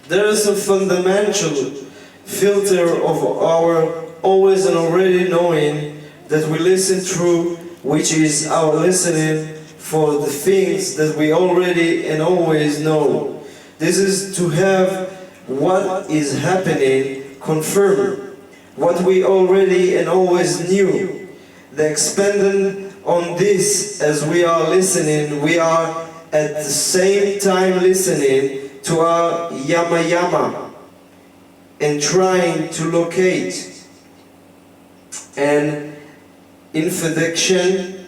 There is a fundamental filter of our always and already knowing that we listen through, which is our listening for the things that we already and always know. This is to have what is happening confirm what we already and always knew. The expanding on this as we are listening, we are at the same time listening to our yama yama and trying to locate an introduction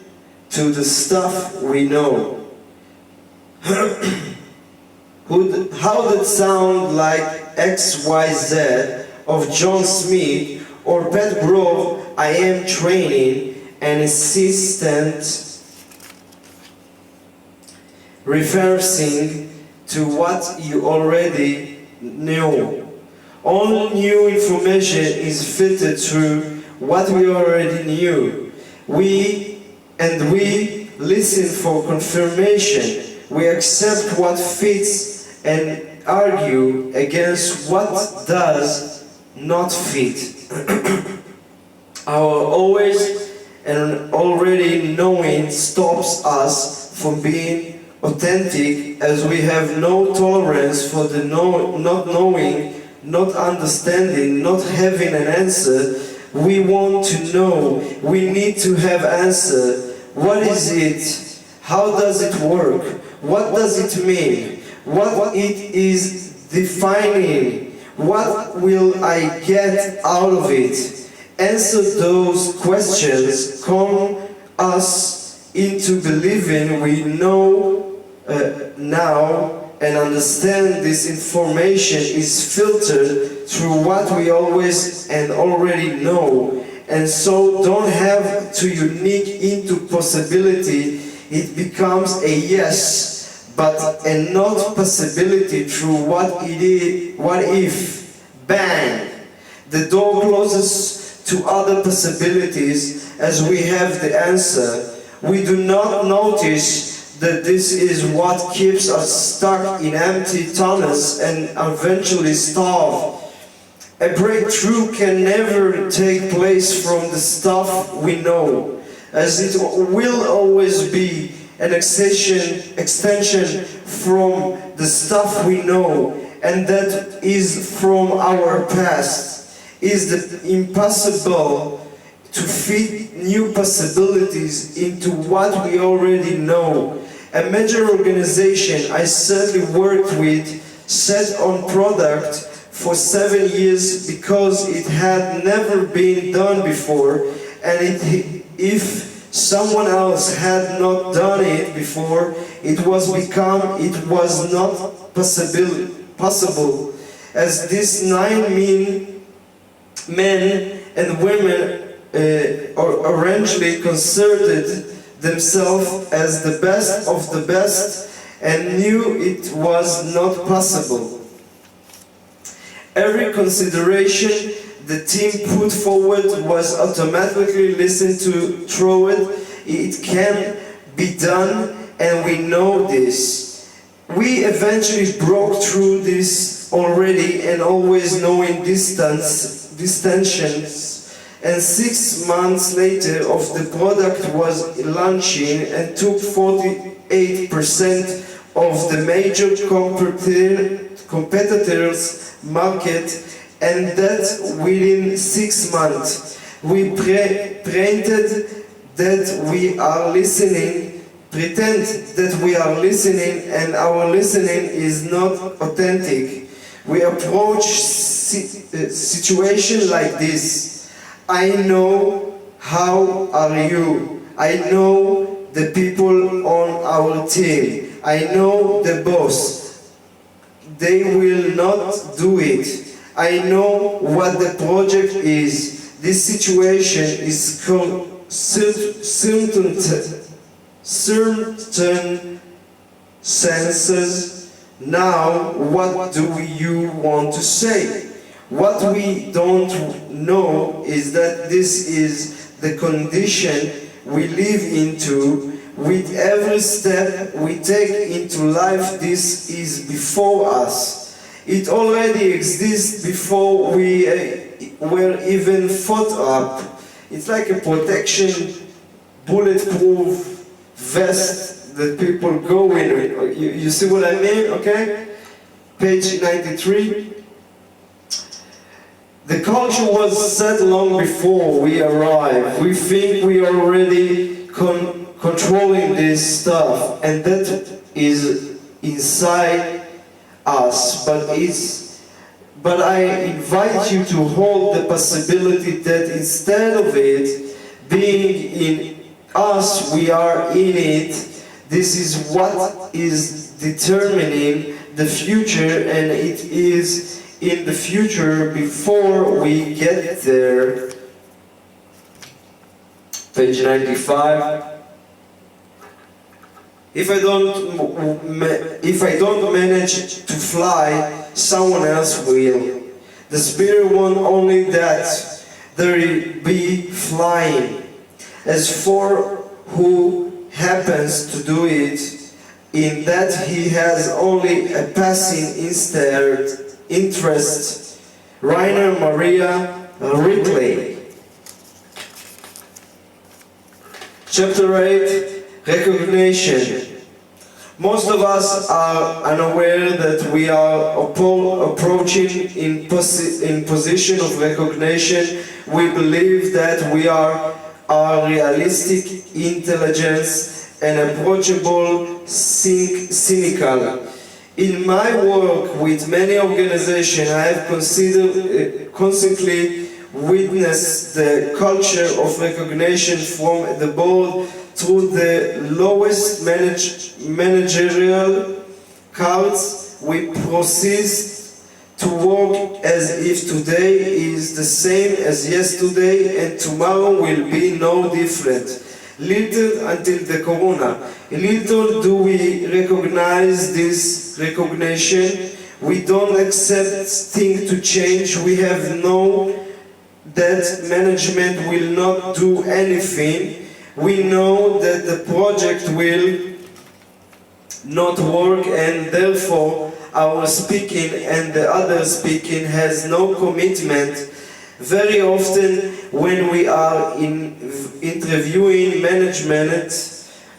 to the stuff we know. How that sound like XYZ of John Smith or Pat Grove, I am training an assistant referencing to what you already know. All new information is filtered through what we already knew. We listen for confirmation. We accept what fits and argue against what does not fit. Our always and already knowing stops us from being authentic, as we have no tolerance for the not knowing, not understanding, not having an answer. We want to know. We need to have answer. What is it? How does it work? What does it mean? What it is defining? What will I get out of it? Answer those questions. Come us into believing we know now and understand this information is filtered through what we always and already know, and so don't have to unique into possibility. It becomes a yes, but a not possibility through what it is. What if? Bang! The door closes to other possibilities as we have the answer. We do not notice that this is what keeps us stuck in empty tunnels and eventually starve. A breakthrough can never take place from the stuff we know, as it will always be an extension from the stuff we know, and that is from our past. Is the impossible to fit new possibilities into what we already know. A major organization I sadly worked with set on product for 7 years because it had never been done before, and if someone else had not done it before, it was not possible, as these 9 men and women arrangedly concerted themselves as the best of the best and knew it was not possible. Every consideration the team put forward was automatically listened to through it. It can be done, and we know this. We eventually broke through this already and always knowing distensions. And 6 months later, of the product was launching and took 48% of the major competitors' market, and that within 6 months. We pretend that we are listening, and our listening is not authentic. We approach situation like this. I know, how are you? I know the people on our team. I know the boss. They will not do it. I know what the project is. This situation is circumstances. Now, what do you want to say? What we don't know is that this is the condition we live into. With every step we take into life, this is before us. It already exists before we were even thought up. It's like a protection, bulletproof vest that people go in. You see what I mean? Okay? Page 93. The culture was set long before we arrived. We think we are already controlling this stuff, and that is inside us. But I invite you to hold the possibility that instead of it being in us, we are in it. This is what is determining the future, and it is in the future before we get there. Page 95. If I don't manage to fly, someone else will. The Spirit wants only that there be flying. As for who happens to do it, in that he has only a passing interest. Rainer Maria Ridley. Chapter 8. Recognition. Most of us are unaware that we are approaching in position of recognition. We believe that we are realistic intelligence and approachable, cynical. In my work with many organizations, I have constantly witnessed the culture of recognition from the board through the lowest managerial cards. We proceed to work as if today is the same as yesterday and tomorrow will be no different. Little until the corona. Little do we recognize this recognition. We don't accept things to change. We have known that management will not do anything. We know that the project will not work, and therefore our speaking and the other speaking has no commitment. Very often when we are interviewing management,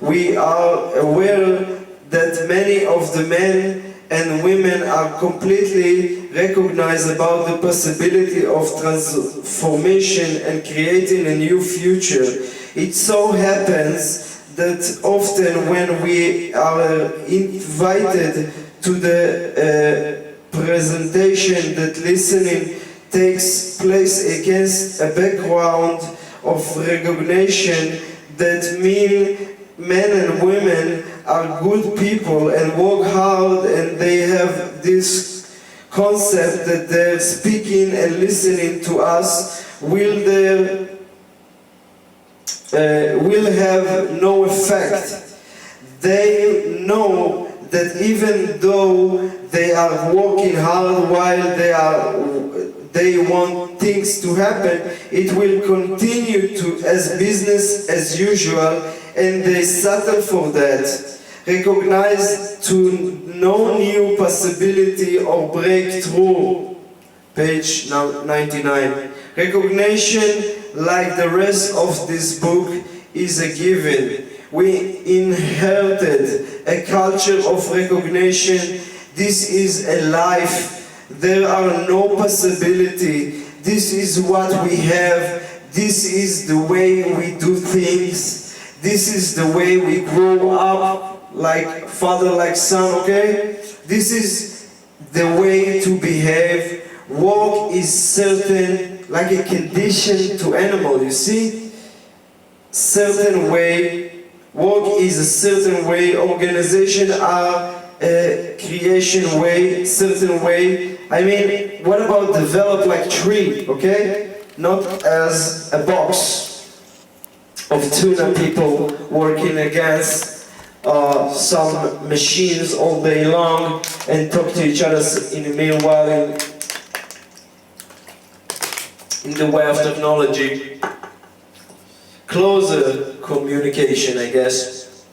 we are aware that many of the men and women are completely recognized about the possibility of transformation and creating a new future. It so happens that often when we are invited to the presentation, that listening takes place against a background of recognition, that men and women are good people and work hard, and they have this concept that they're speaking and listening to us will have no effect. They know that even though they are working hard while they want things to happen, it will continue to as business as usual, and they settle for that. Recognize to no new possibility or breakthrough. Page 99. Recognition, like the rest of this book, is a given. We inherited a culture of recognition. This is a life. There are no possibility. This is what we have. This is the way we do things. This is the way we grow up, like father, like son, okay? This is the way to behave. Work is certain, like a condition to animal, you see? Certain way. Work is a certain way. Organization are a creation way, certain way. I mean, what about develop like tree, okay? Not as a box of tuna people working against some machines all day long and talk to each other in the meanwhile in the way of technology. Closer communication, I guess.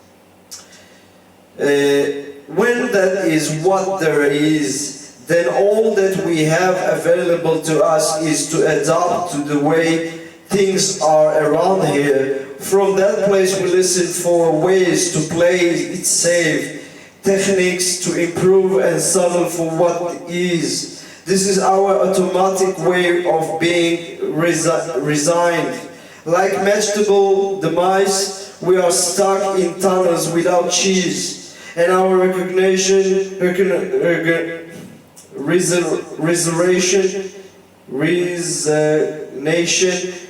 When that is what there is, then all that we have available to us is to adapt to the way things are around here. From that place we listen for ways to play it safe, techniques to improve and settle for what is. This is our automatic way of being resigned. Like vegetable demise, we are stuck in tunnels without cheese, and our resignation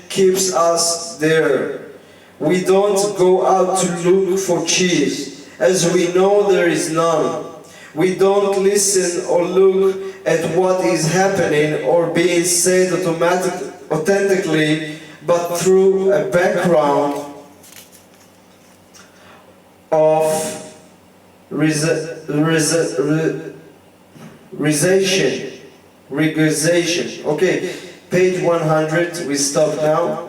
keeps us there. We don't go out to look for cheese, as we know there is none. We don't listen or look at what is happening or being said authentically, but through a background of regurgitation. Okay, page 100, we stop now.